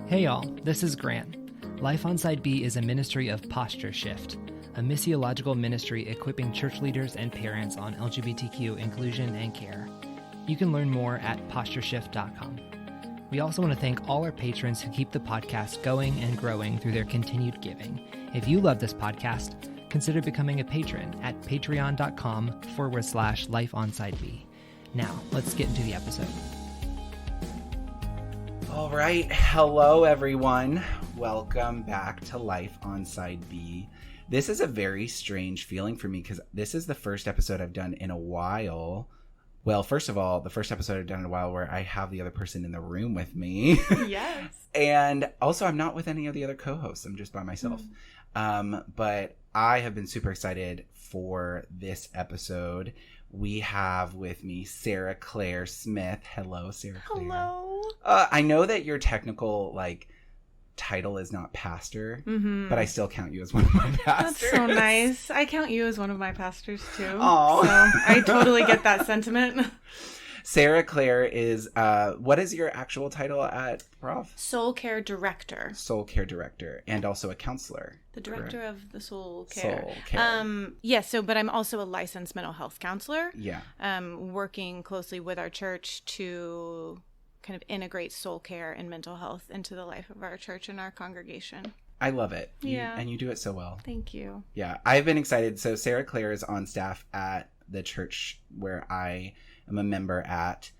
Hey y'all, this is Grant. Life on Side B is a ministry of Posture Shift, a missiological ministry equipping church leaders and parents on LGBTQ inclusion and care. You can learn more at postureshift.com. We also want to thank all our patrons who keep the podcast going and growing through their continued giving. If you love this podcast, consider becoming a patron at patreon.com/lifeonsideb. Now, let's get into the episode. All right. Hello, everyone. Welcome back to Life on Side B. This is a very strange feeling for me because this is the first episode I've done in a while. Well, first of all, the first episode I've done in a while where I have the other person in the room with me. Yes. And also, I'm not with any of the other co-hosts. I'm just by myself. But I have been super excited for this episode. We have with me Sarah Clair Smith. Hello, Sarah Clair. Hello. I know that your technical title is not pastor, but I still count you as one of my pastors. That's so nice. I count you as one of my pastors too. Oh, so I totally get that sentiment. Sarah Clair is what is your actual title at Prof? Soul Care Director. Soul Care Director, and also a counselor. The director correct? of the Soul Care. Soul Care. Yes. So, but I'm also a licensed mental health counselor. Yeah. Working closely with our church to kind of integrate soul care and mental health into the life of our church and our congregation. I love it. Yeah. And you do it so well. Thank you. Yeah. I've been excited. So Sarah Clair is on staff at the church where I am a member at.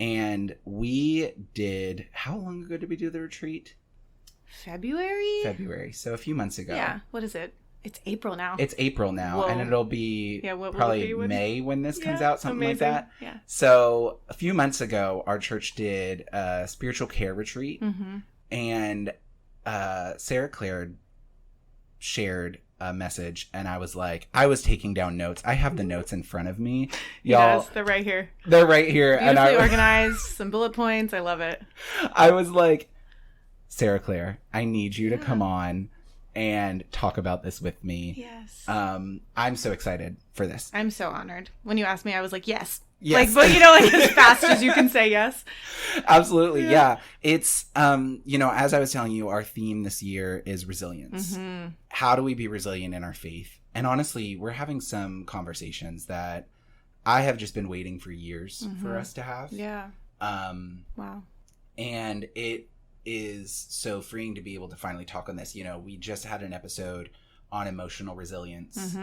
And we did, how long ago did we do the retreat? February. So a few months ago. Yeah. What is it? It's April now. It's April now. Whoa. And it'll be what will probably it be May when this comes out, something amazing. like that. Yeah. So a few months ago, our church did a spiritual care retreat. And Sarah Clair shared a message, and I was taking down notes. I have the notes in front of me. Y'all, Yes, they're right here. they're right here. Beautifully organized, some bullet points. I love it. I was like, Sarah Clair, I need you to come on and talk about this with me. Yes. I'm so excited for this. I'm so honored. When you asked me, I was like, yes. Yes. But as fast as you can say yes. Absolutely. Yeah. It's, as I was telling you, our theme this year is resilience. How do we be resilient in our faith? And honestly, we're having some conversations that I have just been waiting for years for us to have. Yeah. Wow. And it is so freeing to be able to finally talk on this. We just had an episode on emotional resilience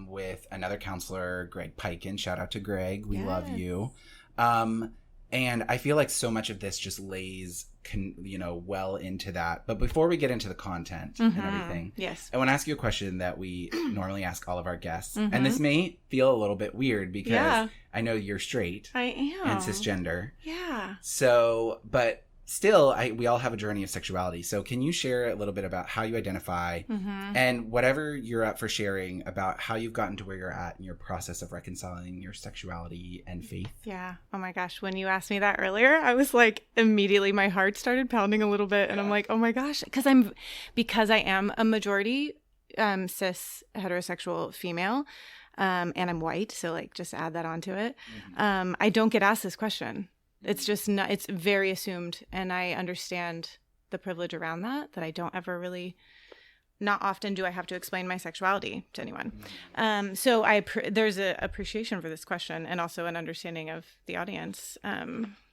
with another counselor, Greg Piken. Shout out to Greg. We love you. And I feel like so much of this just lays, well into that. But before we get into the content and everything, yes, I want to ask you a question that we normally ask all of our guests. And this may feel a little bit weird because I know you're straight. I am. And cisgender. Yeah. So, but still, we all have a journey of sexuality. So can you share a little bit about how you identify and whatever you're up for sharing about how you've gotten to where you're at in your process of reconciling your sexuality and faith? Yeah. Oh my gosh. When you asked me that earlier, I was like, immediately my heart started pounding a little bit. And I'm like, oh my gosh. Because I am a majority cis heterosexual female. And I'm white. So just add that onto it. I don't get asked this question. It's just not, it's very assumed. And I understand the privilege around that I don't ever really, not often do I have to explain my sexuality to anyone. So there's an appreciation for this question and also an understanding of the audience.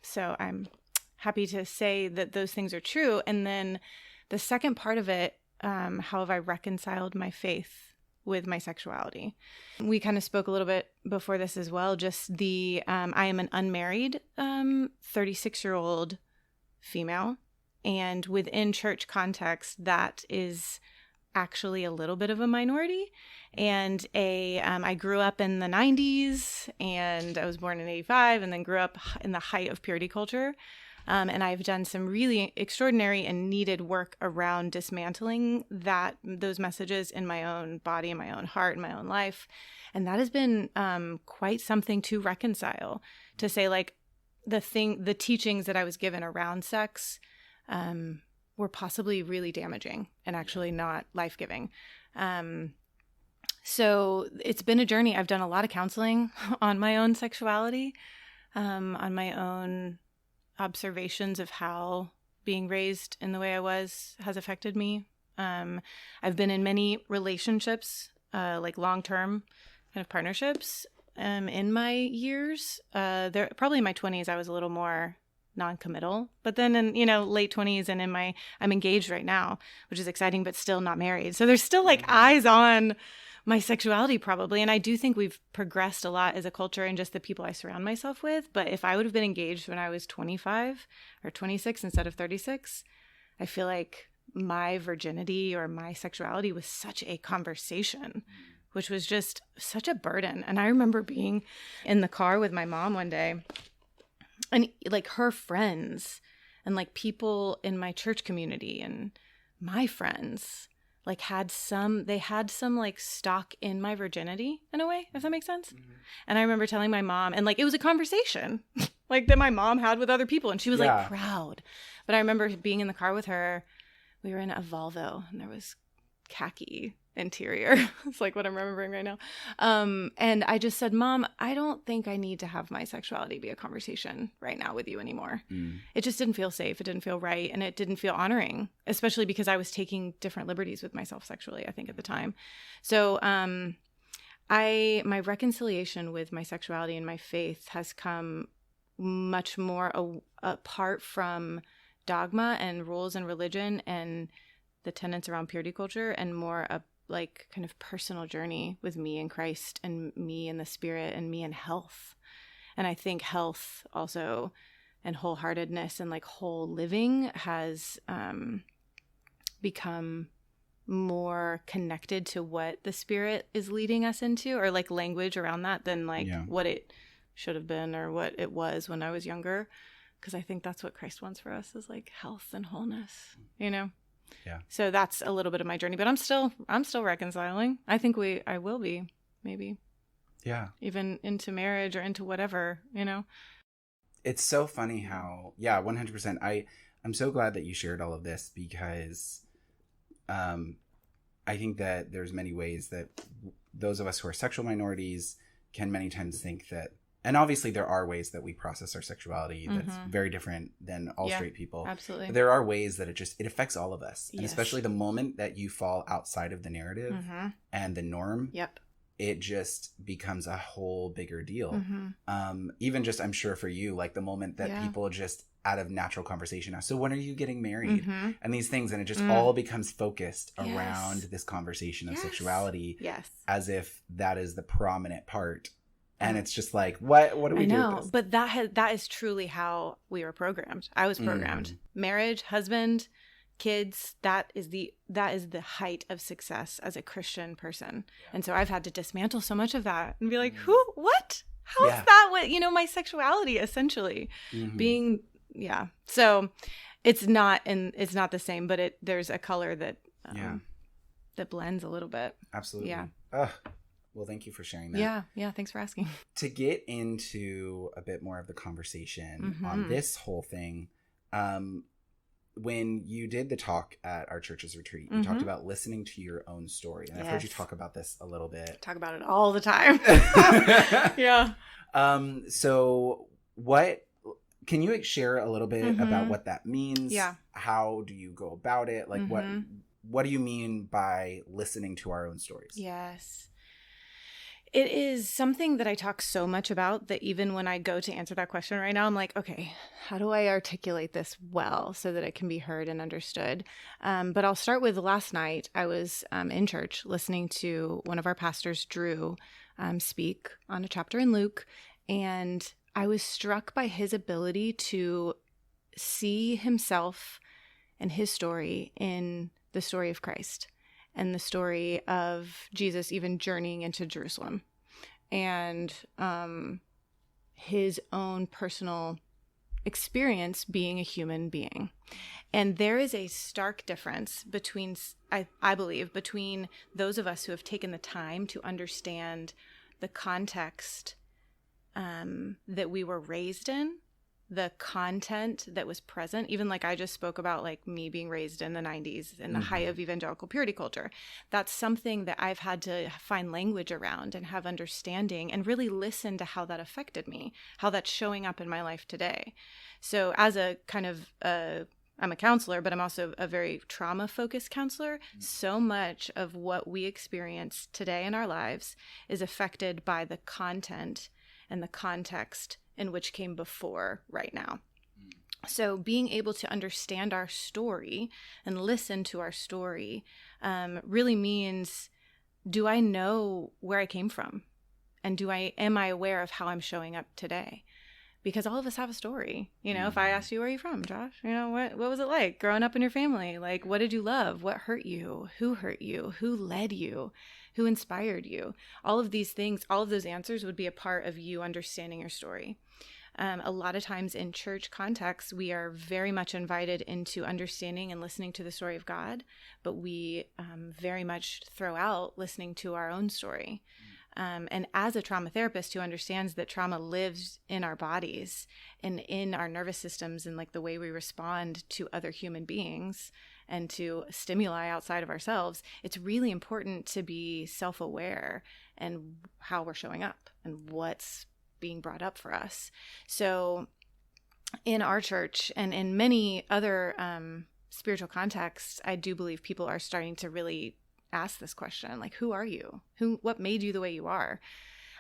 So I'm happy to say that those things are true. And then the second part of it, how have I reconciled my faith with my sexuality? We kind of spoke a little bit before this as well. Just I am an unmarried 36-year-old female. And within church context, that is actually a little bit of a minority. And I grew up in the 90s and I was born in 85 and then grew up in the height of purity culture. And I've done some really extraordinary and needed work around dismantling those messages in my own body, in my own heart, in my own life. And that has been quite something to reconcile, to say the teachings that I was given around sex were possibly really damaging and actually not life-giving. So it's been a journey. I've done a lot of counseling on my own sexuality, on my own observations of how being raised in the way I was has affected me. I've been in many relationships, like long-term kind of partnerships, in my years. Probably in my 20s, I was a little more non-committal, but then in, late 20s and I'm engaged right now, which is exciting, but still not married. So there's still like eyes on my sexuality probably. And I do think we've progressed a lot as a culture and just the people I surround myself with. But if I would have been engaged when I was 25 or 26 instead of 36, I feel like my virginity or my sexuality was such a conversation, which was just such a burden. And I remember being in the car with my mom one day, and like her friends and like people in my church community and my friends like had some like stock in my virginity in a way, if that makes sense. Mm-hmm. And I remember telling my mom, and like it was a conversation like that my mom had with other people, and she was like proud. But I remember being in the car with her. We were in a Volvo and there was khaki interior. It's like what I'm remembering right now. And I just said, Mom, I don't think I need to have my sexuality be a conversation right now with you anymore. It just didn't feel safe. It didn't feel right. And it didn't feel honoring, especially because I was taking different liberties with myself sexually, I think at the time. So, my reconciliation with my sexuality and my faith has come much more apart from dogma and rules and religion and the tenets around purity culture, and more a like kind of personal journey with me and Christ and me and the Spirit and me and health. And I think health also and wholeheartedness and like whole living has become more connected to what the Spirit is leading us into, or like language around that, than like what it should have been or what it was when I was younger. Because I think that's what Christ wants for us, is like health and wholeness, Yeah. So that's a little bit of my journey, but I'm still reconciling. I think I will be, maybe. Yeah. Even into marriage or into whatever, It's so funny how, 100%. I'm so glad that you shared all of this, because I think that there's many ways that those of us who are sexual minorities can many times think that. And obviously there are ways that we process our sexuality that's very different than all straight people. Absolutely. But there are ways that it affects all of us. And especially the moment that you fall outside of the narrative and the norm, it just becomes a whole bigger deal. Even just, I'm sure for you, like the moment that people just out of natural conversation ask, so when are you getting married? And these things, and it just all becomes focused around this conversation of sexuality as if that is the prominent part. And it's just like, what do we do with this? But that is truly how we were programmed. I was programmed. Marriage, husband, kids, that is the height of success as a Christian person. And so I've had to dismantle so much of that and be like, what? How is that what, my sexuality essentially being, So it's not the same, but there's a color that blends a little bit. Absolutely. Yeah. Well, thank you for sharing that. Yeah. Thanks for asking. To get into a bit more of the conversation on this whole thing, when you did the talk at our church's retreat, you talked about listening to your own story. And I've heard you talk about this a little bit. Talk about it all the time. Yeah. So can you share a little bit about what that means? Yeah. How do you go about it? Like what do you mean by listening to our own stories? Yes. It is something that I talk so much about that even when I go to answer that question right now, I'm like, okay, how do I articulate this well so that it can be heard and understood? But I'll start with last night. I was in church listening to one of our pastors, Drew, speak on a chapter in Luke. And I was struck by his ability to see himself and his story in the story of Christ. And the story of Jesus even journeying into Jerusalem, and his own personal experience being a human being. And there is a stark difference between, I believe, between those of us who have taken the time to understand the context that we were raised in, the content that was present, even like I just spoke about, like me being raised in the 90s in the height of evangelical purity culture. That's something that I've had to find language around and have understanding and really listen to how that affected me, how that's showing up in my life today. So as a kind of I'm a counselor, but I'm also a very trauma-focused counselor. So much of what we experience today in our lives is affected by the content and the context in which came before right now. So being able to understand our story and listen to our story really means, do I know where I came from? And am I aware of how I'm showing up today? Because all of us have a story. You know, if I asked you, where are you from, Josh? You know, what was it like growing up in your family? Like, what did you love? What hurt you? Who hurt you? Who led you? Who inspired you? All of these things, all of those answers would be a part of you understanding your story. A lot of times in church contexts, we are very much invited into understanding and listening to the story of God, but we very much throw out listening to our own story. And as a trauma therapist who understands that trauma lives in our bodies and in our nervous systems and like the way we respond to other human beings and to stimuli outside of ourselves, it's really important to be self-aware and how we're showing up and what's being brought up for us. So in our church and in many other spiritual contexts, I do believe people are starting to really ask this question, like, who are you? What made you the way you are?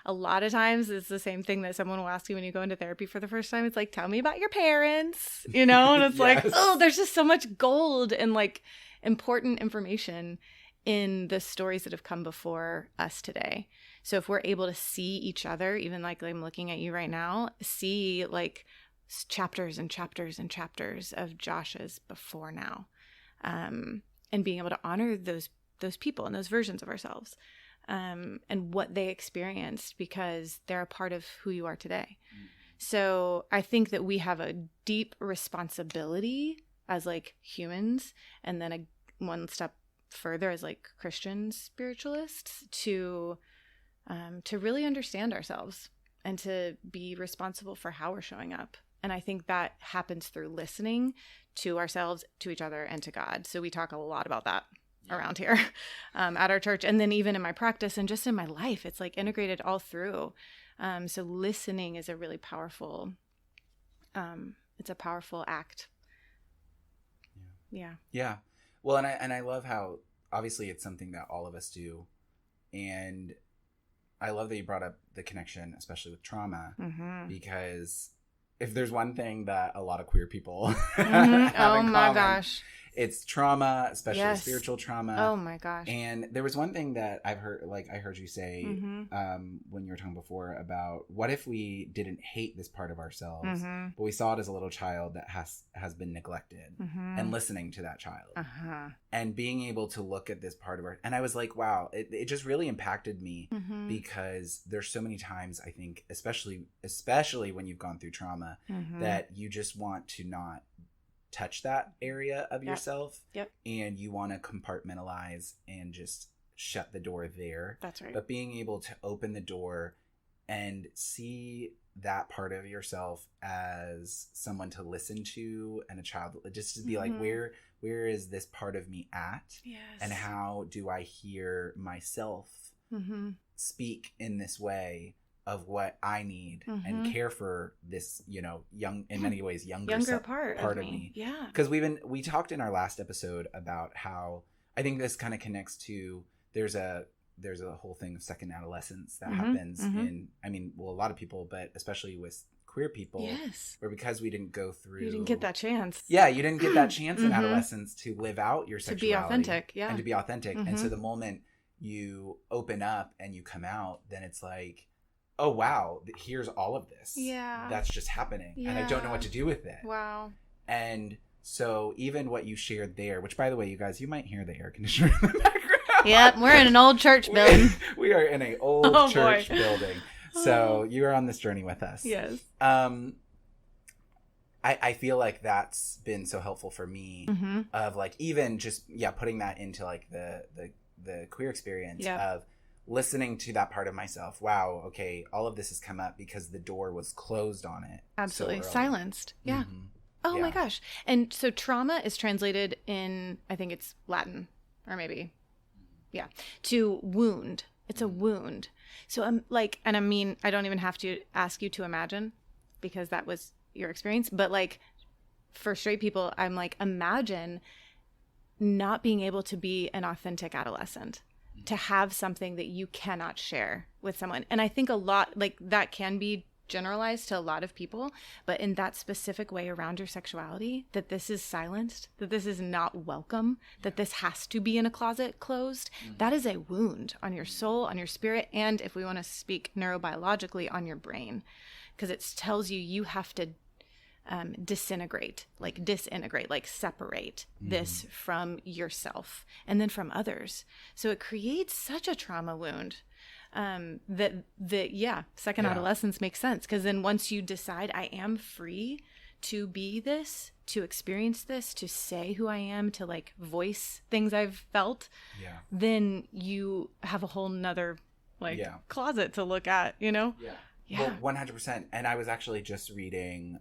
A lot of times it's the same thing that someone will ask you when you go into therapy for the first time. It's like, tell me about your parents, you know? And it's like, oh, there's just so much gold and like important information in the stories that have come before us today. So if we're able to see each other, even like I'm looking at you right now, see like chapters and chapters and chapters of Josh's before now, and being able to honor those people and those versions of ourselves, and what they experienced, because they're a part of who you are today. So I think that we have a deep responsibility as like humans, and then one step further as like Christian spiritualists to really understand ourselves and to be responsible for how we're showing up. And I think that happens through listening to ourselves, to each other, and to God. So we talk a lot about that around here at our church. And then even in my practice and just in my life, it's like integrated all through. So listening is a really powerful, it's a powerful act. Yeah. Yeah. Well, and I love how obviously it's something that all of us do. And I love that you brought up the connection, especially with trauma, because if there's one thing that a lot of queer people have in common, gosh, it's trauma, especially spiritual trauma. Oh my gosh. And there was one thing that I heard you say when you were talking before about, what if we didn't hate this part of ourselves, but we saw it as a little child that has been neglected, and listening to that child and being able to look at this part of our, and I was like, wow, it just really impacted me, because there's so many times, I think, especially when you've gone through trauma, that you just want to not touch that area of yourself, and you want to compartmentalize and just shut the door there. That's right. But being able to open the door and see that part of yourself as someone to listen to, and a child, just to be like, where is this part of me at? Yes. And how do I hear myself speak in this way of what I need, and care for this, young, in many ways, younger part of me. Yeah. Because we talked in our last episode about how, I think this kind of connects to, there's a whole thing of second adolescence that happens in, a lot of people, but especially with queer people, where because we didn't go through, you didn't get that chance. Yeah, you didn't get that chance in adolescence to live out your sexuality, to be authentic, and to be authentic. And so the moment you open up and you come out, then it's like, oh wow, here's all of this that's just happening, and I don't know what to do with it. Wow. And so even what you shared there, which by the way, you guys, you might hear the air conditioner in the background. Yep, we're in an old church building. We are in an old church building. So you are on this journey with us. Yes. I feel like that's been so helpful for me, of like, even just putting that into like the queer experience of listening to that part of myself. Wow, okay, all of this has come up because the door was closed on it. Absolutely. Silenced. Yeah. Oh my gosh. And so trauma is translated in, I think it's Latin, or maybe, to wound. It's a wound. So I'm like, and I don't even have to ask you to imagine, because that was your experience, but like for straight people, I'm like, imagine not being able to be an authentic adolescent, to have something that you cannot share with someone. And I think a lot, like, that can be generalized to a lot of people, but in that specific way around your sexuality, that this is silenced, that this is not welcome, that this has to be in a closet closed, that is a wound on your soul, on your spirit, and if we want to speak neurobiologically, on your brain, because it tells you have to disintegrate, like separate this from yourself and then from others. So it creates such a trauma wound that second adolescence makes sense, because then once you decide I am free to be this, to experience this, to say who I am, to like voice things I've felt, then you have a whole nother closet to look at, you know? Well, 100%. And I was actually just reading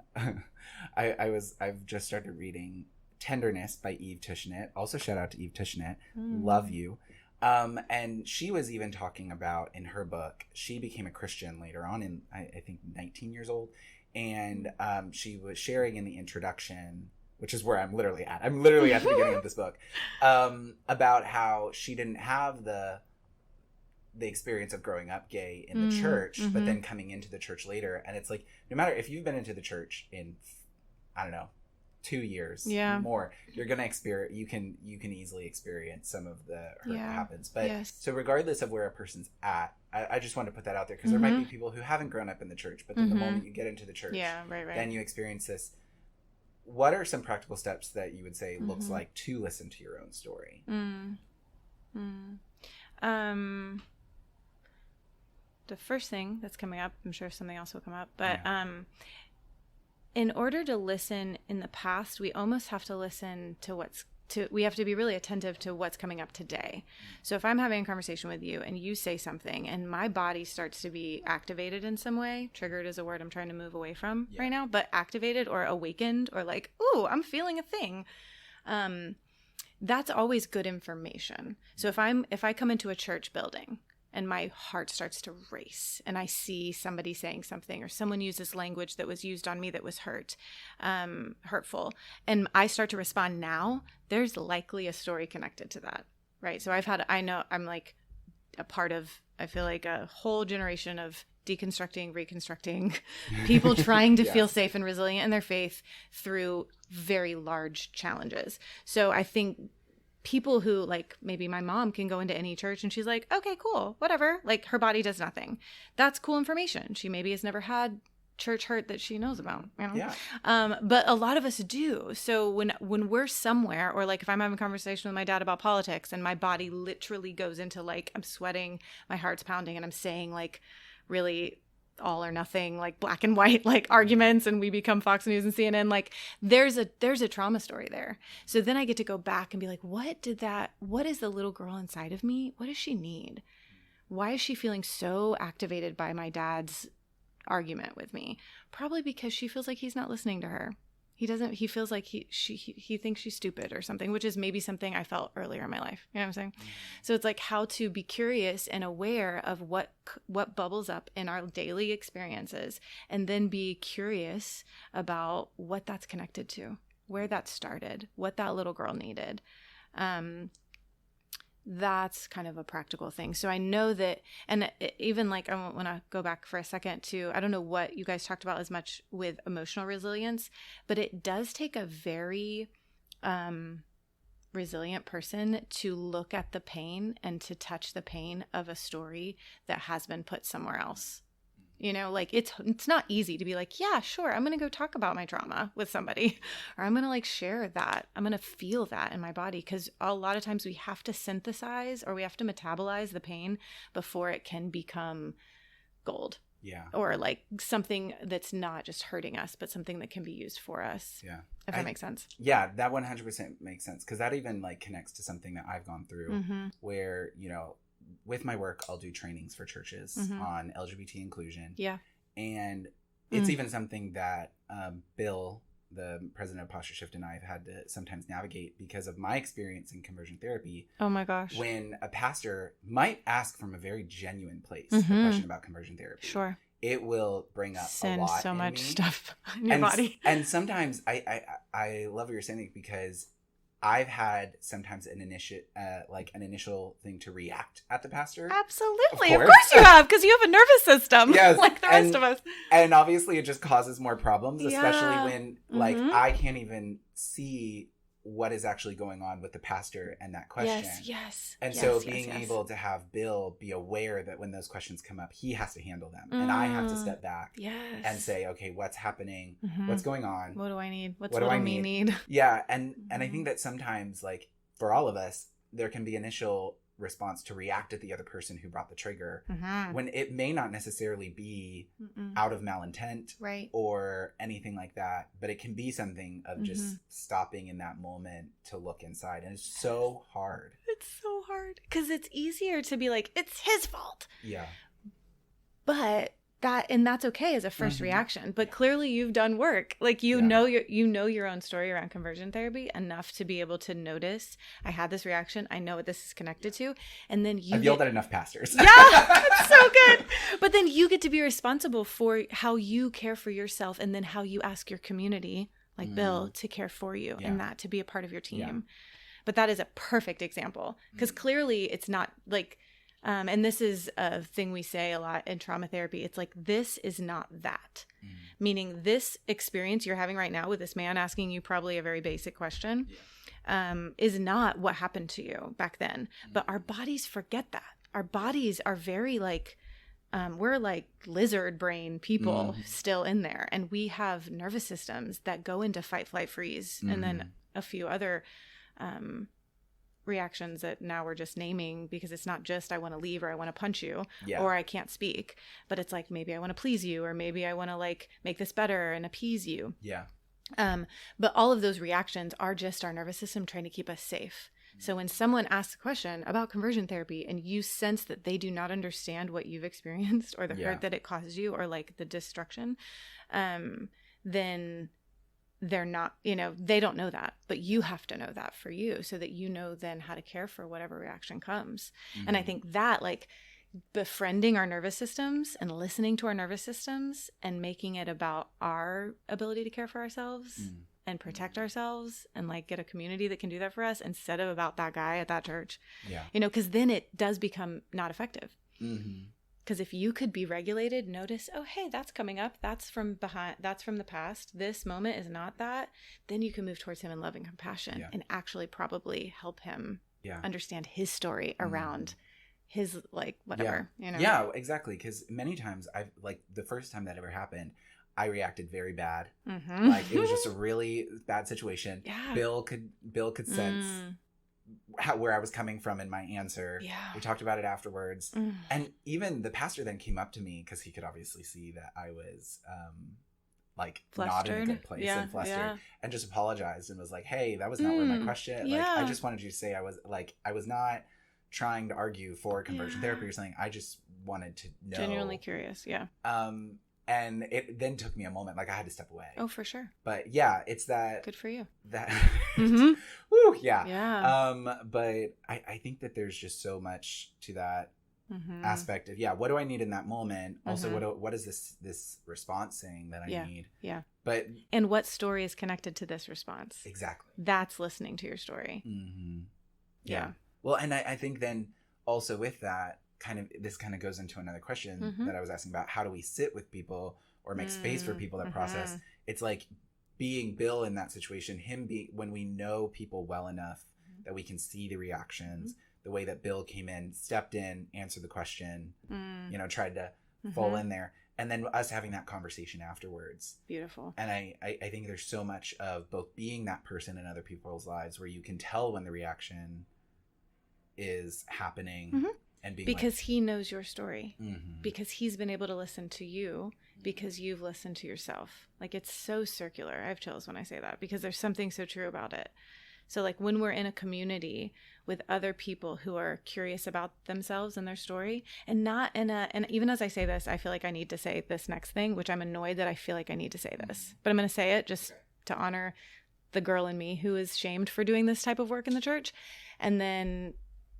I've just started reading Tenderness by Eve Tushnet. Also shout out to Eve Tushnet. Love you. And she was even talking about, in her book, she became a Christian later on in, I think, 19 years old. And she was sharing in the introduction, which is where I'm literally at. I'm literally at the beginning of this book, about how she didn't have the experience of growing up gay in the church, but then coming into the church later. And it's like, no matter if you've been into the church in, I don't know, 2 years more, you're gonna experience, you can easily experience some of the hurt that happens. But so regardless of where a person's at, I just want to put that out there, because there might be people who haven't grown up in the church, but then the moment you get into the church, then you experience this. What are some practical steps that you would say looks like to listen to your own story? The first thing that's coming up, I'm sure something else will come up, but in order to listen in the past, we almost have to listen to we have to be really attentive to what's coming up today. So if I'm having a conversation with you and you say something and my body starts to be activated in some way, triggered is a word I'm trying to move away from right now, but activated or awakened, or like, ooh, I'm feeling a thing. That's always good information. So if I come into a church building and my heart starts to race and I see somebody saying something, or someone uses language that was used on me that was hurtful, and I start to respond now, there's likely a story connected to that, right? So I'm like a part of, I feel like, a whole generation of deconstructing, reconstructing people trying to feel safe and resilient in their faith through very large challenges. So I think people who, like, maybe my mom can go into any church and she's like, okay, cool, whatever. Like, her body does nothing. That's cool information. She maybe has never had church hurt that she knows about, you know? Yeah. But a lot of us do. So when we're somewhere, or like if I'm having a conversation with my dad about politics and my body literally goes into, like, I'm sweating, my heart's pounding, and I'm saying, like, really all or nothing, like black and white, like arguments, and we become Fox News and CNN, like there's a trauma story there. So then I get to go back and be like, what is the little girl inside of me? What does she need? Why is she feeling so activated by my dad's argument with me? Probably because she feels like he's not listening to her. He feels like he thinks she's stupid or something, which is maybe something I felt earlier in my life. You know what I'm saying? So it's like how to be curious and aware of what bubbles up in our daily experiences, and then be curious about what that's connected to, where that started, what that little girl needed. That's kind of a practical thing. So I know that, and even like, I want to go back for a second to, I don't know what you guys talked about as much with emotional resilience, but it does take a very resilient person to look at the pain and to touch the pain of a story that has been put somewhere else. You know, like it's not easy to be like, yeah, sure, I'm going to go talk about my trauma with somebody, or I'm going to like share that. I'm going to feel that in my body, because a lot of times we have to synthesize or we have to metabolize the pain before it can become gold. Yeah. Or like something that's not just hurting us, but something that can be used for us. Yeah. If that makes sense. Yeah, that 100% makes sense, because that even like connects to something that I've gone through where, you know, with my work, I'll do trainings for churches on LGBT inclusion. Yeah. And it's even something that Bill, the president of Posture Shift, and I have had to sometimes navigate because of my experience in conversion therapy. Oh my gosh. When a pastor might ask from a very genuine place a question about conversion therapy. Sure. it will bring up send a lot so in much me. stuff in your body. And sometimes I love what you're saying, because I've had sometimes an initial thing to react at the pastor. Absolutely. Of course you have, because you have a nervous system Yes, like the rest of us. And obviously it just causes more problems, especially Yeah. when like I can't even see what is actually going on with the pastor and that question. Yes. And so being able to have Bill be aware that when those questions come up, he has to handle them. And I have to step back and say, okay, what's happening? What's going on? What do I need? What do little I me need? Yeah. And I think that sometimes, like, for all of us, there can be initial response to react at the other person who brought the trigger when it may not necessarily be out of malintent or anything like that, but it can be something of just stopping in that moment to look inside. And it's so hard. It's so hard because it's easier to be like, it's his fault. Yeah. But that's okay as a first reaction, but clearly you've done work. Like you know your own story around conversion therapy enough to be able to notice, I had this reaction, I know what this is connected to, and then I've yelled at enough pastors. Yeah, it's so good. But then you get to be responsible for how you care for yourself, and then how you ask your community, like Bill, to care for you and that to be a part of your team. Yeah. But that is a perfect example, because clearly it's not like. And this is a thing we say a lot in trauma therapy. It's like, this is not that. Meaning this experience you're having right now with this man asking you probably a very basic question is not what happened to you back then. But our bodies forget that. Our bodies are very like, we're like lizard brain people still in there. And we have nervous systems that go into fight, flight, freeze. And then a few other reactions that now we're just naming, because it's not just I want to leave or I want to punch you or I can't speak, but it's like maybe I want to please you, or maybe I want to like make this better and appease you. But all of those reactions are just our nervous system trying to keep us safe. So when someone asks a question about conversion therapy and you sense that they do not understand what you've experienced or the hurt that it causes you, or like the destruction, then they're not, they don't know that, but you have to know that for you, so that you know then how to care for whatever reaction comes. And I think that like befriending our nervous systems and listening to our nervous systems and making it about our ability to care for ourselves and protect ourselves and like get a community that can do that for us, instead of about that guy at that church, because then it does become not effective. Because if you could be regulated, notice, oh, hey, that's coming up. That's from behind. That's from the past. This moment is not that. Then you can move towards him in love and compassion and actually probably help him understand his story around his like whatever. Yeah, exactly. Because many times I've like the first time that ever happened, I reacted very bad. Like it was just a really bad situation. Bill could sense where I was coming from in my answer. We talked about it afterwards. And even the pastor then came up to me, because he could obviously see that I was like flustered. Not in a good place and flustered, and just apologized and was like, hey, that was not where my question. Like I just wanted you to say I was not trying to argue for conversion therapy or something. I just wanted to know. Genuinely curious. And it then took me a moment, like I had to step away. Oh, for sure. But yeah, it's that. Good for you. That. Woo, yeah. But I think that there's just so much to that aspect of what do I need in that moment? Also, what is this response saying that I need? But and what story is connected to this response? Exactly. That's listening to your story. Yeah. Well, and I think then also with that, this kind of goes into another question that I was asking about. How do we sit with people or make space for people that process? It's like being Bill in that situation, when we know people well enough that we can see the reactions, the way that Bill came in, stepped in, answered the question, tried to fall in there, and then us having that conversation afterwards. Beautiful. And I think there's so much of both being that person in other people's lives where you can tell when the reaction is happening. And being because he knows your story, because he's been able to listen to you, because you've listened to yourself. Like it's so circular. I have chills when I say that, because there's something so true about it. So like when we're in a community with other people who are curious about themselves and their story, and not in and even as I say this, I feel like I need to say this next thing, which I'm annoyed that I feel like I need to say this, but I'm going to say it just to honor the girl in me who is shamed for doing this type of work in the church. And then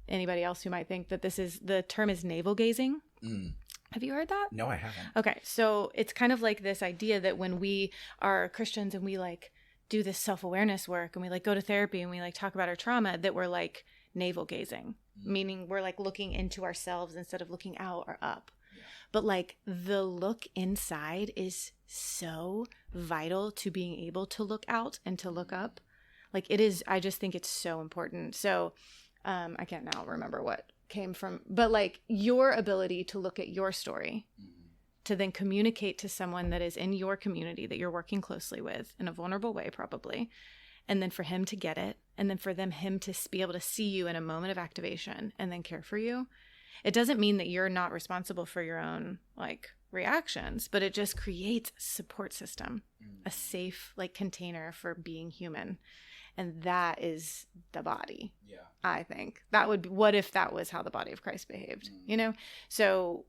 anybody else who might think that the term is navel gazing. Have you heard that? No, I haven't. Okay. So it's kind of like this idea that when we are Christians and we like do this self-awareness work and we like go to therapy and we like talk about our trauma, that we're like navel gazing, meaning we're like looking into ourselves instead of looking out or up. Yeah. But like the look inside is so vital to being able to look out and to look up. Like it is, I just think it's so important. So I can't now remember what came from, but like your ability to look at your story, to then communicate to someone that is in your community that you're working closely with in a vulnerable way, probably. And then for him to get it, and then for him to be able to see you in a moment of activation and then care for you. It doesn't mean that you're not responsible for your own like reactions, but it just creates a support system, a safe like container for being human. And that is the body. Yeah. I think that would be, what if that was how the body of Christ behaved, you know? So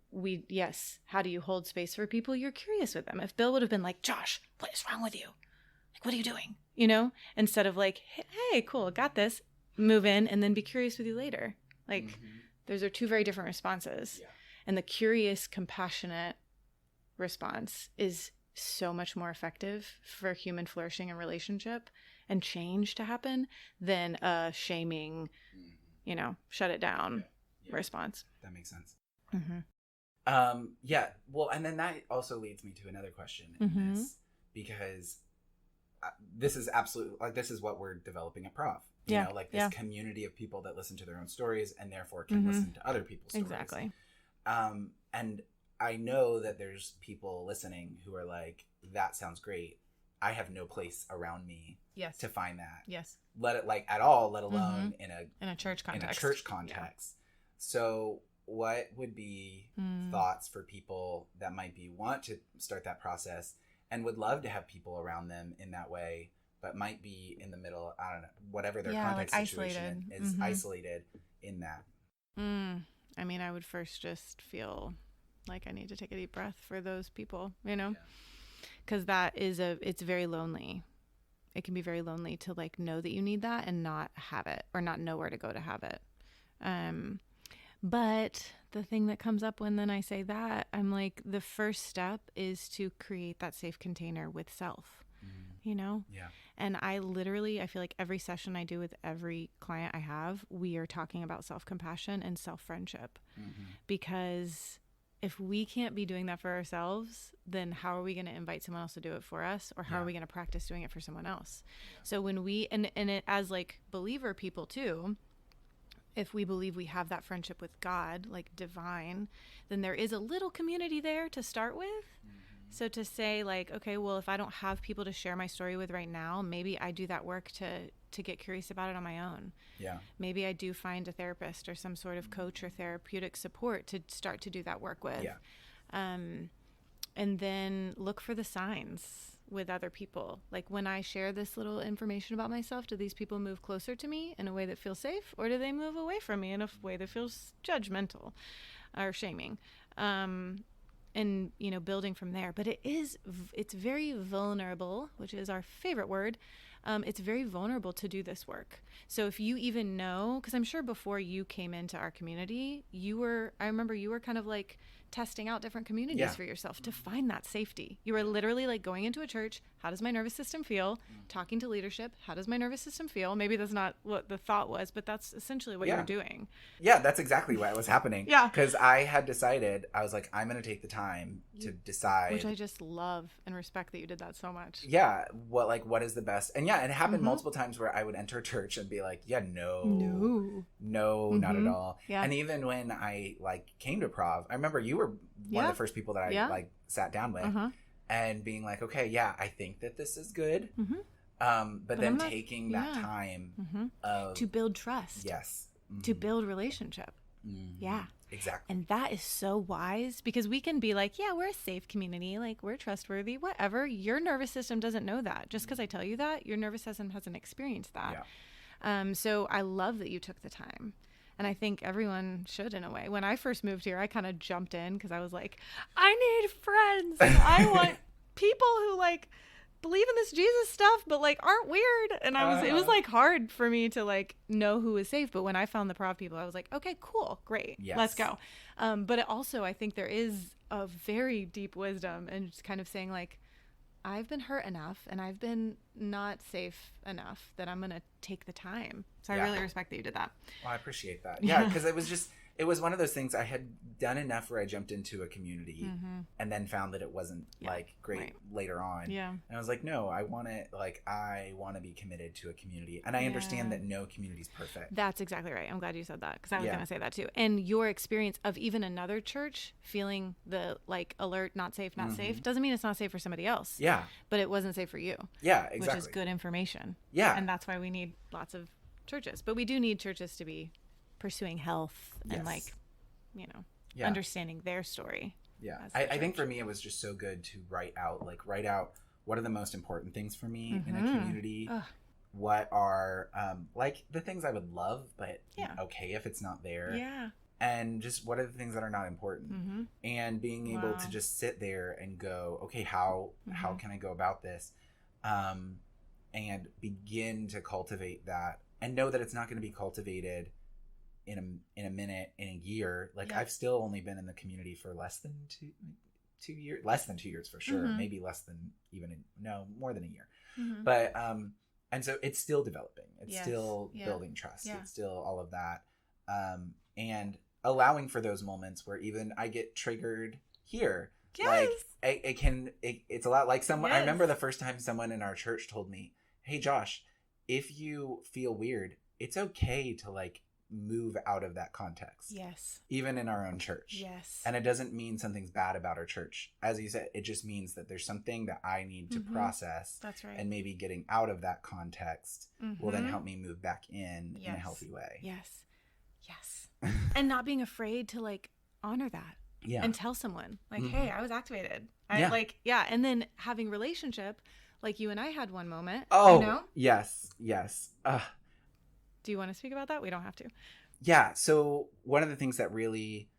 how do you hold space for people? You're curious with them. If Bill would have been like, Josh, what is wrong with you? Like, what are you doing? You know, instead of like, hey, cool, got this, move in and then be curious with you later. Like those are two very different responses. Yeah. And the curious, compassionate response is so much more effective for human flourishing and relationship and change to happen than a shaming, you know, shut it down response. That makes sense. Yeah. Well, and then that also leads me to another question in this, because this is absolutely like, this is what we're developing at Prof. You know, like this community of people that listen to their own stories and therefore can listen to other people's stories. Exactly. And I know that there's people listening who are like, that sounds great. I have no place around me to find that. Yes. Let it like at all, let alone in a church context. Yeah. So what would be thoughts for people that might want to start that process and would love to have people around them in that way, but might be in the middle, I don't know, whatever their context like situation is, isolated in that. I mean, I would first just feel like I need to take a deep breath for those people, you know, because it's very lonely. It can be very lonely to like know that you need that and not have it or not know where to go to have it. But the thing that comes up when then I say that, I'm like, the first step is to create that safe container with self, you know? Yeah. And I feel like every session I do with every client I have, we are talking about self-compassion and self-friendship, because if we can't be doing that for ourselves, then how are we going to invite someone else to do it for us? Or how are we going to practice doing it for someone else? Yeah. So when we, and it, as like believer people too, if we believe we have that friendship with God, like divine, then there is a little community there to start with. So to say like, okay, well, if I don't have people to share my story with right now, maybe I do that work to get curious about it on my own. Yeah. Maybe I do find a therapist or some sort of coach or therapeutic support to start to do that work with. Yeah. And then look for the signs with other people. Like when I share this little information about myself, do these people move closer to me in a way that feels safe, or do they move away from me in a way that feels judgmental or shaming? And, you know, building from there. But it's very vulnerable, which is our favorite word. It's very vulnerable to do this work. So if you even know, because I'm sure before you came into our community, I remember you were kind of like testing out different communities for yourself to find that safety. You were literally like going into a church. How does my nervous system feel? Talking to leadership. How does my nervous system feel? Maybe that's not what the thought was, but that's essentially what you're doing. Yeah, that's exactly what was happening. Yeah. Because I had decided, I was like, I'm going to take the time to decide. Which I just love and respect that you did that so much. Yeah. What is the best? And yeah, it happened multiple times where I would enter a church and be like, no, not at all. Yeah. And even when I like came to Prov, I remember you were one of the first people that I like sat down with and being like, okay, I think that this is good. But then taking that time to build trust. Yes. To build relationship. Yeah. Exactly. And that is so wise, because we can be like, yeah, we're a safe community. Like, we're trustworthy, whatever. Your nervous system doesn't know that. Just because I tell you that, your nervous system hasn't experienced that. Yeah. So I love that you took the time. And I think everyone should, in a way. When I first moved here, I kind of jumped in because I was like, I need friends. I want people who like believe in this Jesus stuff, but like aren't weird. And it was like hard for me to like know who was safe. But when I found the Prov people, I was like, okay, cool, great, let's go. But it also, I think there is a very deep wisdom and just kind of saying like, I've been hurt enough and I've been not safe enough that I'm going to take the time. So I really respect that you did that. Well, I appreciate that. Yeah, because it was one of those things I had done enough where I jumped into a community and then found that it wasn't like great later on. Yeah. And I was like, no, I want to be committed to a community. And I understand that no community is perfect. That's exactly right. I'm glad you said that because I was going to say that too. And your experience of even another church feeling the like alert, not safe, not safe, doesn't mean it's not safe for somebody else. Yeah. But it wasn't safe for you. Yeah, exactly. Which is good information. Yeah. And that's why we need lots of churches. But we do need churches to be pursuing health and like, you know, understanding their story. Yeah. I think for me, it was just so good to write out what are the most important things for me in a community? What are like the things I would love, but okay if it's not there. Yeah. And just what are the things that are not important? And being able to just sit there and go, okay, how can I go about this? And begin to cultivate that and know that it's not going to be cultivated in a minute, in a year. Like I've still only been in the community for less than 2 years, less than 2 years for sure. Maybe less than more than a year. But, and so it's still developing. It's still building trust. It's still all of that. And allowing for those moments where even I get triggered here. Yes. Like it's a lot like someone, I remember the first time someone in our church told me, hey Josh, if you feel weird, it's okay to like move out of that context. Yes. Even in our own church. Yes. And it doesn't mean something's bad about our church. As you said, it just means that there's something that I need to process. That's right. And maybe getting out of that context will then help me move back in a healthy way. Yes. Yes. And not being afraid to like honor that. Yeah. And tell someone like, hey, I was activated. And then having relationship, like you and I had one moment. Oh, you know? Yes. Yes. Do you want to speak about that? We don't have to. Yeah. So one of the things that really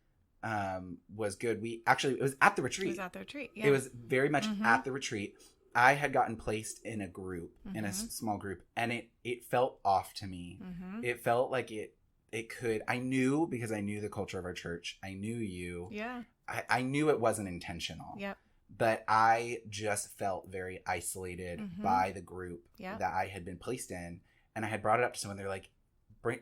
was good, it was at the retreat. It was at the retreat. Yeah. It was very much at the retreat. I had gotten placed in a group, in a small group, and it felt off to me. It felt like I knew because I knew the culture of our church. I knew you. Yeah. I knew it wasn't intentional. Yep. But I just felt very isolated by the group that I had been placed in. And I had brought it up to someone. They're like,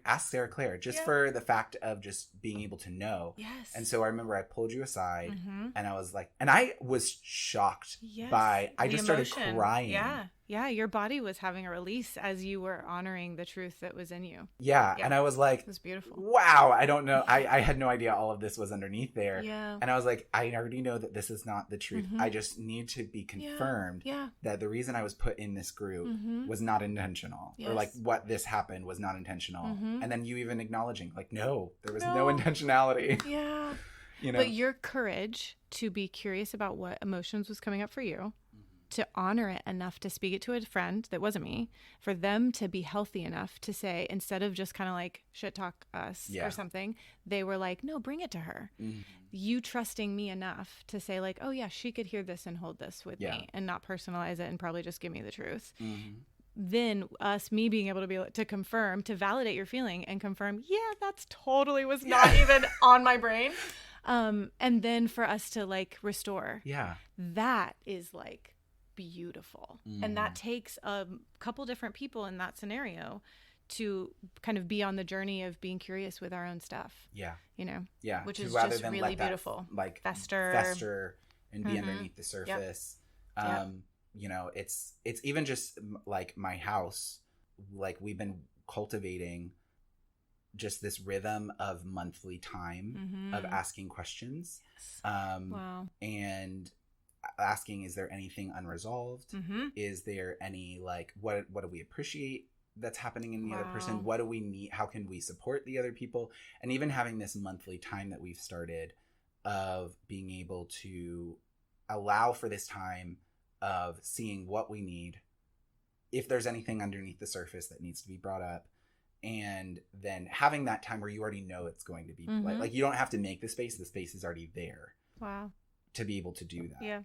ask Sarah Clair, just for the fact of just being able to know. Yes. And so I remember I pulled you aside and I was like, and I was shocked by, I just started crying. Yeah. Yeah. Your body was having a release as you were honoring the truth that was in you. Yeah. And I was like, it was beautiful. Wow. I don't know. I had no idea all of this was underneath there. Yeah. And I was like, I already know that this is not the truth. I just need to be confirmed that the reason I was put in this group was not intentional. Or like what this happened was not intentional. And then you even acknowledging like, no, there was no intentionality. Yeah. You know? But your courage to be curious about what emotions was coming up for you, to honor it enough to speak it to a friend that wasn't me, for them to be healthy enough to say, instead of just kind of like shit talk us or something, they were like, no, bring it to her. You trusting me enough to say like, oh yeah, she could hear this and hold this with me and not personalize it and probably just give me the truth. Then me being able to be to confirm, to validate your feeling and confirm, that's totally was not even on my brain. And then for us to like restore. Yeah. That is like beautiful. And that takes a couple different people in that scenario to kind of be on the journey of being curious with our own stuff. Yeah. You know? Yeah. Which is just really beautiful. Like fester and be underneath the surface. Yep. You know, it's even just like my house, like we've been cultivating just this rhythm of monthly time of asking questions. Wow. And asking, is there anything unresolved? Is there any like, what do we appreciate that's happening in the other person? What do we need? How can we support the other people? And even having this monthly time that we've started of being able to allow for this time of seeing what we need, if there's anything underneath the surface that needs to be brought up, and then having that time where you already know it's going to be like you don't have to make the space is already there. Wow. To be able to do that. Yeah.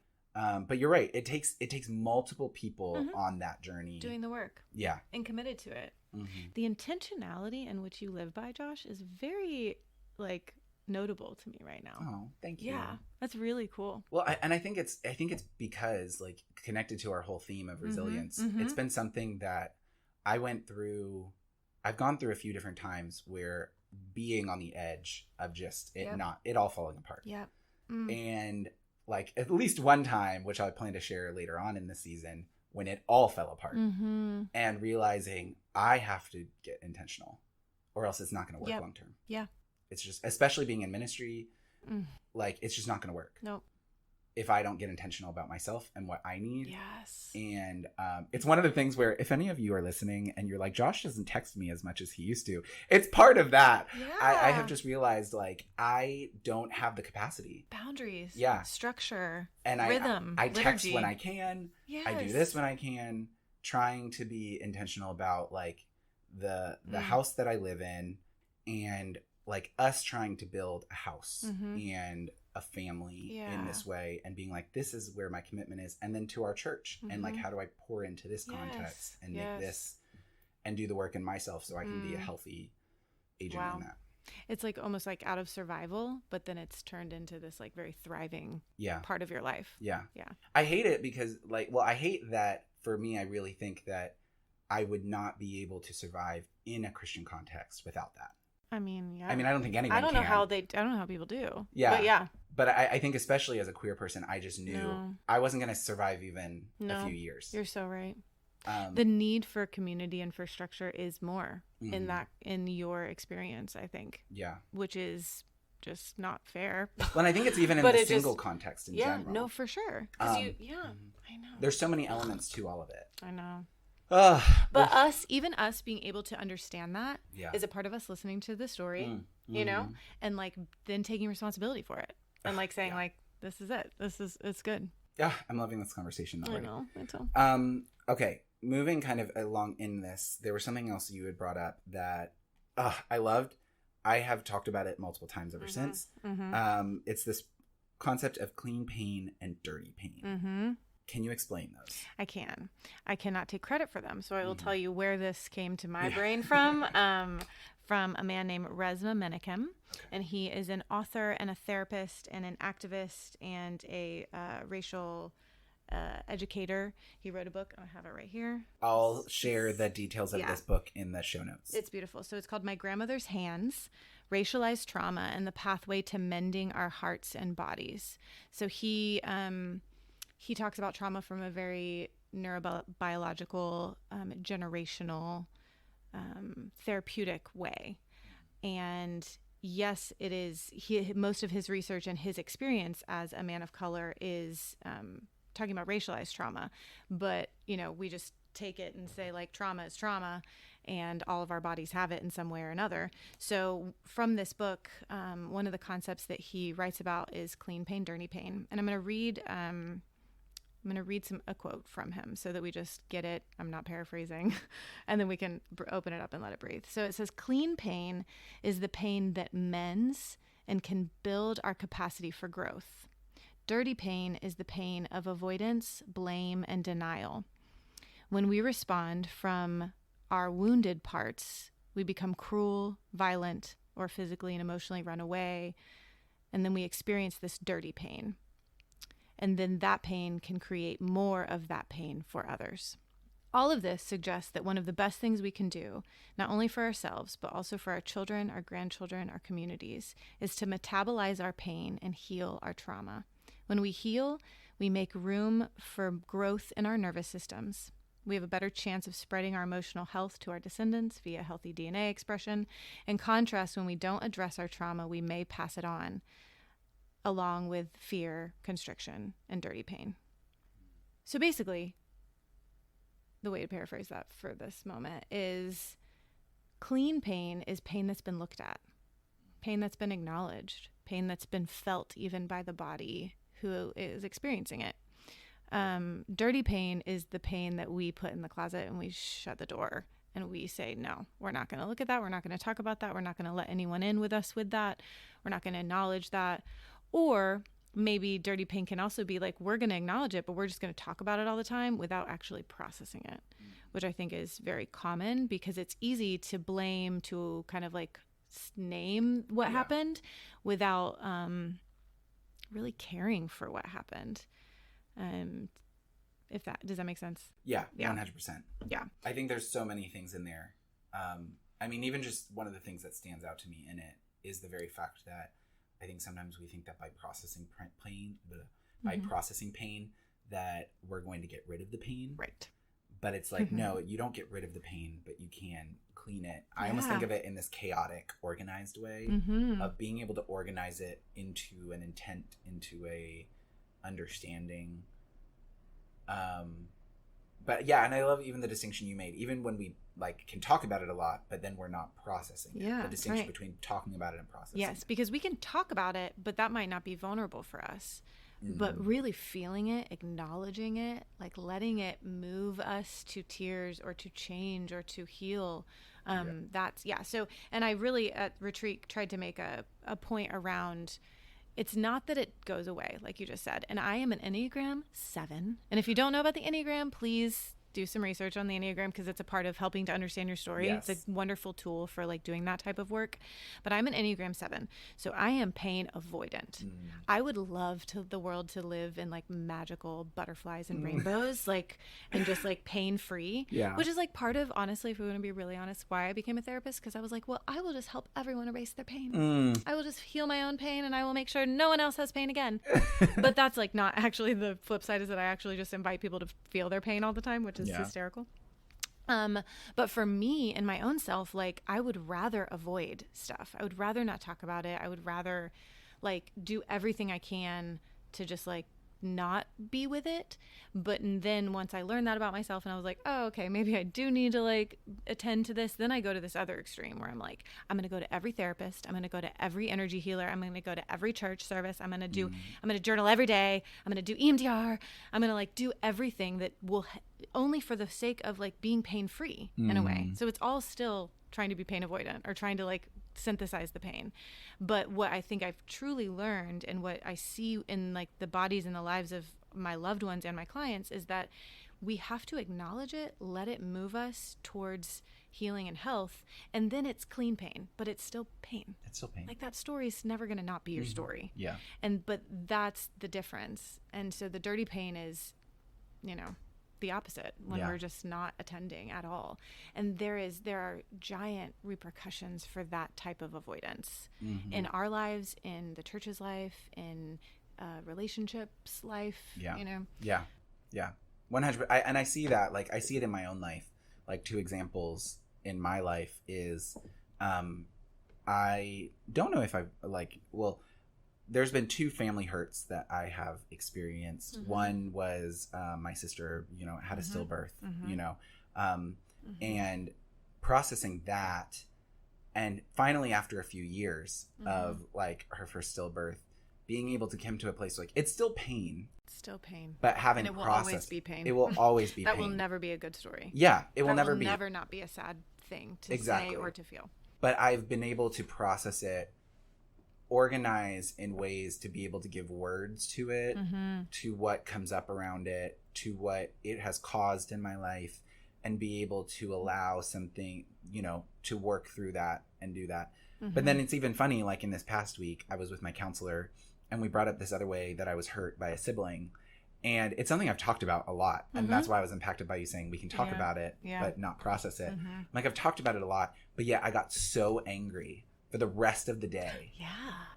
But you're right. It takes multiple people on that journey. Doing the work. Yeah. And committed to it. Mm-hmm. The intentionality in which you live by, Josh, is very, like, notable to me right now. Oh, thank you. Yeah, that's really cool. Well, I think it's because, like, connected to our whole theme of resilience, it's been something that I've gone through a few different times where being on the edge of just it all falling apart. Yeah. And like at least one time, which I plan to share later on in the season, when it all fell apart and realizing I have to get intentional or else it's not going to work long term. Yeah. It's just, especially being in ministry, like it's just not going to work. Nope. If I don't get intentional about myself and what I need. Yes. And it's one of the things where if any of you are listening and you're like, Josh doesn't text me as much as he used to, it's part of that. Yeah. I have just realized, like, I don't have the capacity. Boundaries. Yeah. Structure. And rhythm. I text liturgy. when I can. Yes. I do this when I can. Trying to be intentional about, like, the house that I live in and, like, us trying to build a house and a family in this way and being like, this is where my commitment is. And then to our church and like, how do I pour into this context and make this and do the work in myself so I can be a healthy agent in that. It's like almost like out of survival, but then it's turned into this like very thriving part of your life. Yeah. Yeah. I hate it because I hate that for me. I really think that I would not be able to survive in a Christian context without that. I mean, yeah. I don't think anyone I don't know can. how people do. Yeah. But yeah. But I think especially as a queer person, I just knew I wasn't going to survive even a few years. You're so right. The need for community and for structure is more in your experience, I think. Yeah. Which is just not fair. Well, and I think it's even in the single context in general. No, for sure. I know. There's so many elements to all of it. I know. But even us being able to understand that is a part of us listening to the story, you know, and like then taking responsibility for it and like saying like, this is it. It's good. Yeah. I'm loving this conversation already. I know. Okay. Moving kind of along in this, there was something else you had brought up that I loved. I have talked about it multiple times ever since. It's this concept of clean pain and dirty pain. Can you explain those? I can. I cannot take credit for them. So I will tell you where this came to my brain from a man named Resmaa Menakem. And he is an author and a therapist and an activist and a racial educator. He wrote a book. I have it right here. I'll share the details of this book in the show notes. It's beautiful. So it's called My Grandmother's Hands, Racialized Trauma and the Pathway to Mending Our Hearts and Bodies. So he talks about trauma from a very neurobiological, generational, therapeutic way. And yes, it is. Most of his research and his experience as a man of color is talking about racialized trauma. But, you know, we just take it and say like trauma is trauma and all of our bodies have it in some way or another. So from this book, one of the concepts that he writes about is clean pain, dirty pain. And I'm going to read a quote from him so that we just get it. I'm not paraphrasing. And then we can open it up and let it breathe. So it says, clean pain is the pain that mends and can build our capacity for growth. Dirty pain is the pain of avoidance, blame, and denial. When we respond from our wounded parts, we become cruel, violent, or physically and emotionally run away. And then we experience this dirty pain. And then that pain can create more of that pain for others. All of this suggests that one of the best things we can do, not only for ourselves, but also for our children, our grandchildren, our communities, is to metabolize our pain and heal our trauma. When we heal, we make room for growth in our nervous systems. We have a better chance of spreading our emotional health to our descendants via healthy DNA expression. In contrast, when we don't address our trauma, we may pass it on, along with fear, constriction, and dirty pain. So basically, the way to paraphrase that for this moment is clean pain is pain that's been looked at, pain that's been acknowledged, pain that's been felt even by the body who is experiencing it. Dirty pain is the pain that we put in the closet and we shut the door and we say, no, we're not going to look at that. We're not going to talk about that. We're not going to let anyone in with us with that. We're not going to acknowledge that. Or maybe dirty pain can also be like, we're going to acknowledge it, but we're just going to talk about it all the time without actually processing it, which I think is very common because it's easy to blame, to kind of like name what happened without really caring for what happened. Does that make sense? Yeah, 100%. Yeah. I think there's so many things in there. I mean, even just one of the things that stands out to me in it is the very fact that I think sometimes we think that by processing pain, that we're going to get rid of the pain. Right. But it's like, no, you don't get rid of the pain, but you can clean it. I almost think of it in this chaotic, organized way of being able to organize it into an intent, into a understanding. But yeah, and I love even the distinction you made, even when we like can talk about it a lot, but then we're not processing it. The distinction between talking about it and processing. Yes, because we can talk about it, but that might not be vulnerable for us. But really feeling it, acknowledging it, like letting it move us to tears or to change or to heal. So, and I really at retreat tried to make a point around, it's not that it goes away, like you just said. And I am an Enneagram 7. And if you don't know about the Enneagram, please do some research on the Enneagram because it's a part of helping to understand your story. It's a wonderful tool for like doing that type of work. But I'm an Enneagram 7. So I am pain avoidant. I would love the world to live in like magical butterflies and rainbows, like, and just like pain free, which is like part of, honestly, if we want to be really honest, why I became a therapist. Because I was like, well, I will just help everyone erase their pain. I will just heal my own pain and I will make sure no one else has pain again. But that's like not actually, the flip side is that I actually just invite people to feel their pain all the time, which is hysterical. But for me and my own self, like I would rather avoid stuff. I would rather not talk about it. I would rather like do everything I can to just like not be with it. But then once I learned that about myself and I was like, oh, okay, maybe I do need to like attend to this. Then I go to this other extreme where I'm like, I'm going to go to every therapist. I'm going to go to every energy healer. I'm going to go to every church service. I'm going to journal every day. I'm going to do EMDR. I'm going to like do everything that will only for the sake of like being pain free in a way. So it's all still trying to be pain avoidant or trying to like synthesize the pain. But what I think I've truly learned and what I see in like the bodies and the lives of my loved ones and my clients is that we have to acknowledge it, let it move us towards healing and health, and then it's clean pain, but it's still pain. It's still pain. Like that story's never going to not be your story. Yeah. But that's the difference. And so the dirty pain is, the opposite when we're just not attending at all. And there are giant repercussions for that type of avoidance in our lives, in the church's life, in relationships life. Yeah. 100. And I see that, like I see it in my own life. Like 2 examples in my life is I don't know if I've there's been 2 family hurts that I have experienced. One was my sister, had a stillbirth, and processing that. And finally, after a few years of like her first stillbirth, being able to come to a place like it's still pain. It's still pain. But having and it will processed, always be pain. It will always be that pain. That will never be a good story. Yeah, it will never not be a sad thing to say or to feel. But I've been able to process it, organize in ways to be able to give words to it, to what comes up around it, to what it has caused in my life, and be able to allow something, to work through that and do that. But then it's even funny, like in this past week, I was with my counselor and we brought up this other way that I was hurt by a sibling. And it's something I've talked about a lot. And that's why I was impacted by you saying we can talk about it, but not process it. Like I've talked about it a lot, but yeah, I got so angry for the rest of the day. Yeah.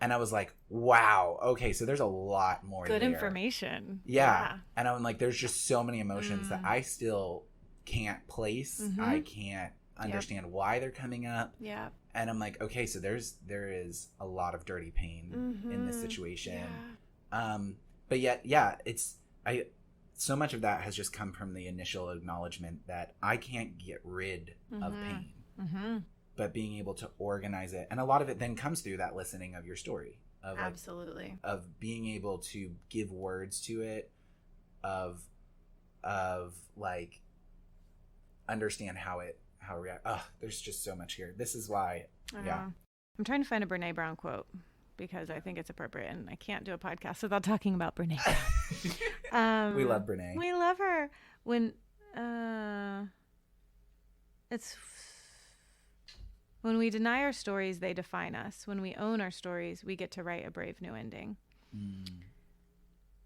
And I was like, wow, okay, so there's a lot more good there. Information. Yeah. And I'm like, there's just so many emotions that I still can't place. I can't understand why they're coming up. Yeah. And I'm like, okay, so there is a lot of dirty pain in this situation. But yet, so much of that has just come from the initial acknowledgement that I can't get rid of pain. But being able to organize it. And a lot of it then comes through that listening of your story. Absolutely. Of being able to give words to it, of like understand how it react. Oh, there's just so much here. This is why, I'm trying to find a Brene Brown quote because I think it's appropriate, and I can't do a podcast without talking about Brene. We love Brene. We love her. When we deny our stories, they define us. When we own our stories, we get to write a brave new ending.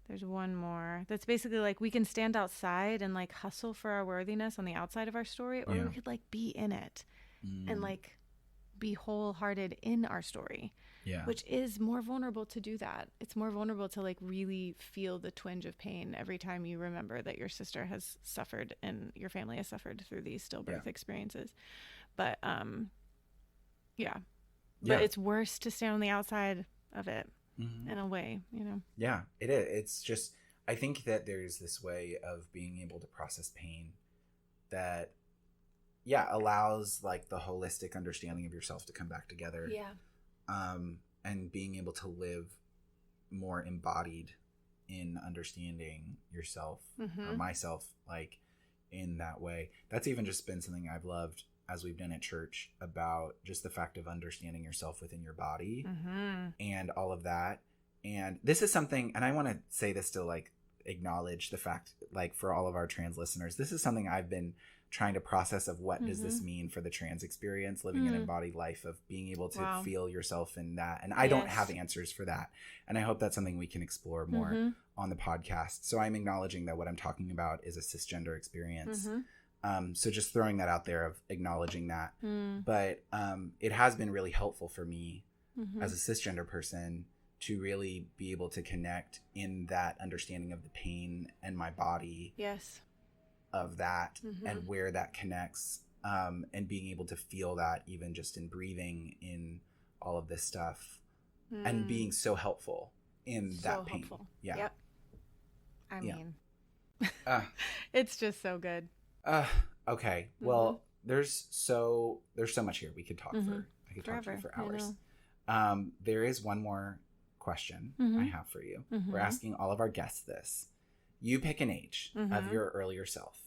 There's one more that's basically like we can stand outside and like hustle for our worthiness on the outside of our story, or we could like be in it and like be wholehearted in our story, which is more vulnerable to do that. It's more vulnerable to like really feel the twinge of pain every time you remember that your sister has suffered and your family has suffered through these stillbirth experiences. But but it's worse to stand on the outside of it. In a way, you know. Yeah, it is. It's just, I think that there's this way of being able to process pain that, allows like the holistic understanding of yourself to come back together. And being able to live more embodied in understanding yourself or myself, like in that way. That's even just been something I've loved as we've done at church, about just the fact of understanding yourself within your body and all of that. And this is something, and I want to say this to like acknowledge the fact, like for all of our trans listeners, this is something I've been trying to process of what does this mean for the trans experience, living an embodied life, of being able to feel yourself in that. And I don't have answers for that. And I hope that's something we can explore more on the podcast. So I'm acknowledging that what I'm talking about is a cisgender experience. So just throwing that out there of acknowledging that. But it has been really helpful for me as a cisgender person to really be able to connect in that understanding of the pain and my body of that and where that connects, and being able to feel that even just in breathing in all of this stuff and being so helpful in that pain. I mean, it's just so good. Okay. Well, there's so much here we could talk for. I could talk to you for hours. There is one more question I have for you. We're asking all of our guests this. You pick an age of your earlier self.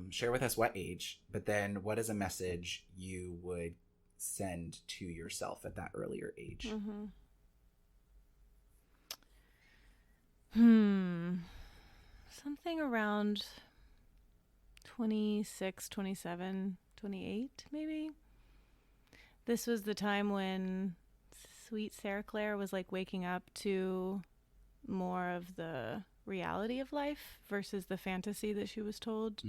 Share with us what age, but then what is a message you would send to yourself at that earlier age? Something around 26, 27, 28, maybe. This was the time when sweet Sarah Clair was like waking up to more of the reality of life versus the fantasy that she was told.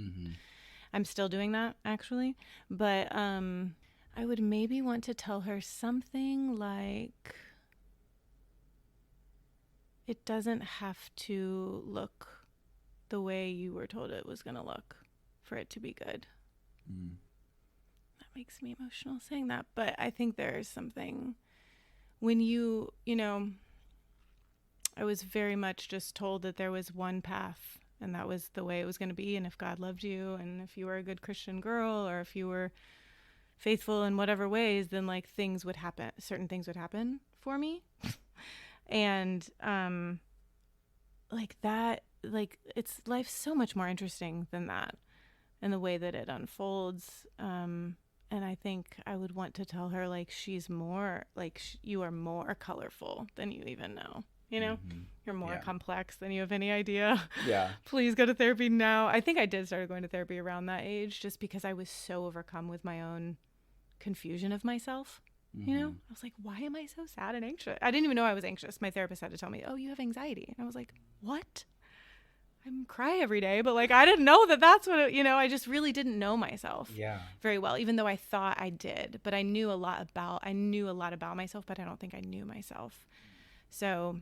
I'm still doing that, actually. But I would maybe want to tell her something like, it doesn't have to look the way you were told it was going to look for it to be good. That makes me emotional saying that, but I think there is something when you know, I was very much just told that there was one path and that was the way it was going to be, and if God loved you and if you were a good Christian girl or if you were faithful in whatever ways, then like things would happen, certain things would happen for me. And like that, like it's life's so much more interesting than that and the way that it unfolds. And I think I would want to tell her, like, she's more, like, you are more colorful than you even know. You know, you're more complex than you have any idea. Please go to therapy now. I think I did start going to therapy around that age just because I was so overcome with my own confusion of myself. You know, I was like, why am I so sad and anxious? I didn't even know I was anxious. My therapist had to tell me, oh, you have anxiety. And I was like, what? I cry every day, but like I didn't know that that's what it, you know, I just really didn't know myself very well, even though I thought I did. But I knew a lot about myself, but I don't think I knew myself. So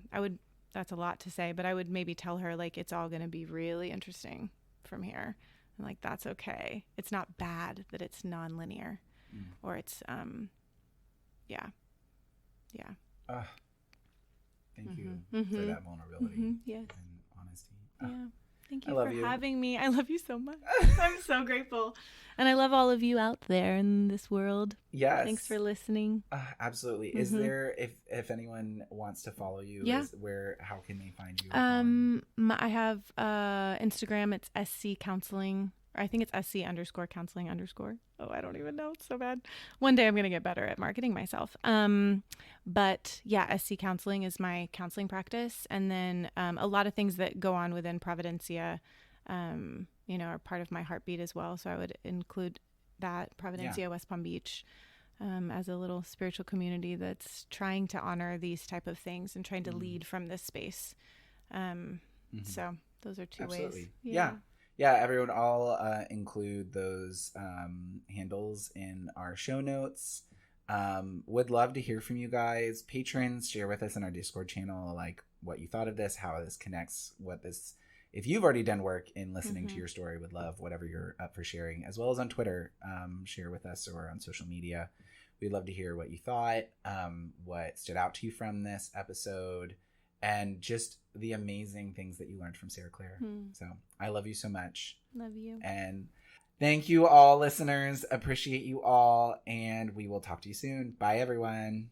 that's a lot to say, but I would maybe tell her, like, it's all going to be really interesting from here. And like, that's okay. It's not bad that it's nonlinear or it's, Thank you for that vulnerability and honesty. Yeah. Thank you for having me. I love you so much. I'm so grateful. And I love all of you out there in this world. Yes. Thanks for listening. Absolutely. Is there, if anyone wants to follow you, how can they find you? I have Instagram. It's SC Counseling. I think it's SC_counseling_. Oh, I don't even know. It's so bad. One day I'm going to get better at marketing myself. But yeah, SC Counseling is my counseling practice. And then a lot of things that go on within Providencia, are part of my heartbeat as well. So I would include that, Providencia, West Palm Beach, as a little spiritual community that's trying to honor these type of things and trying to lead from this space. So those are two ways. Yeah, everyone, I'll include those handles in our show notes. Would love to hear from you guys. Patrons, share with us in our Discord channel, like what you thought of this, how this connects, if you've already done work in listening to your story, would love whatever you're up for sharing, as well as on Twitter. Share with us or on social media. We'd love to hear what you thought, what stood out to you from this episode, and just the amazing things that you learned from Sarah Clair. So I love you so much. Love you. And thank you all, listeners. Appreciate you all. And we will talk to you soon. Bye, everyone.